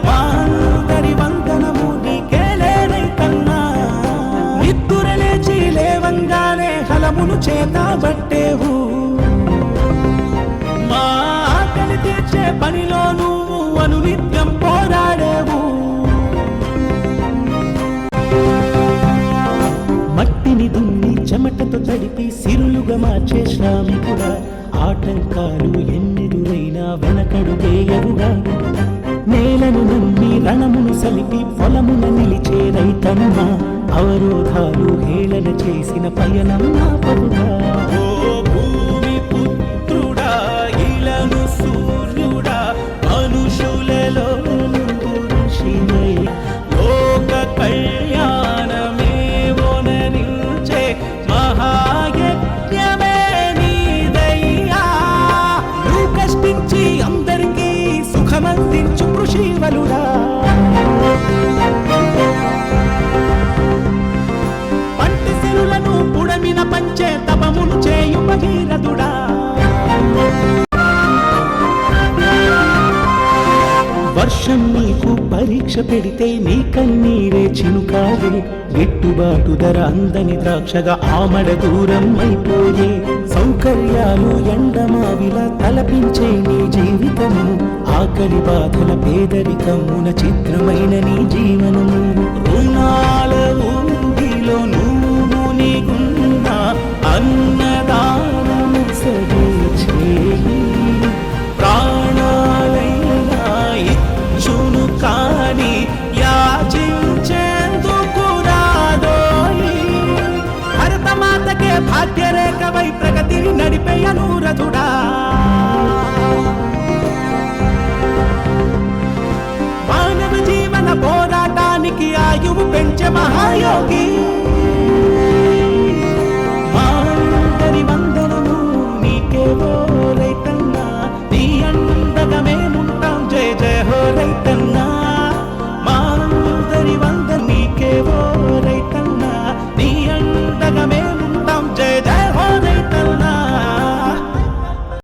మా అందరి వందనము నీకేలే రైతన్నా. నిద్దుర లేచి లేవంగానే హలమును చేతబట్టేవు, మా ఆకలి తీర్చే పనిలో నువ్వు అనునిత్యం పోరాడేవు. మట్టిని దున్ని చెమటతో తడిపి సిరులుగా మార్చే శ్రామికుడా, ఆటంకాలు ఎన్నెదురైనా వెనకడుగేయవుగా. నేలను నమ్మి రణమును సలిపి పొలమున నిలిచే రైతన్న, అవరోధాలు హేళన చేసిన పయనం ఆపవుగా. ఓ భూమి పుత్రుడా, ఇలను సూర్యుడా, మనుషులలో ఋషివై లోక కళ్యాణమే ఒనరించే మహాయజ్ఞమే నీదయ్యా. నువ్వు కష్టించి అందరికీ సుఖమందించు కృషివలుడా. పంటి సిరులను పుడమిన పంచే తపమును చేయు భగీరథుడా. వర్షం నీకు పరీక్ష పెడితే నీ కన్నీరే చినుకాలే, గిట్టుబాటు ధర అందని ద్రాక్షగా ఆమడ దూరం అయిపోయే. సౌకర్యాలు ఎండమావిలా తలపించే నీ జీవితము, ఆకలి బాధల పేదరికమున చిత్రమైన నీ జీవనము. రుణాల ఊగిలో నువ్వు నీకున్న అన్నదానము సగే చేయి, ప్రాణాలైనా ఇచ్చును కాని యాచించేందుకు రాదోయి. భరతమాతకే భాగ్యరేఖవై ప్రగతిని నడిపే అనురథుడా. మానవ జీవన పోరాటానికి ఆయువు పెంచే మహాయోగి.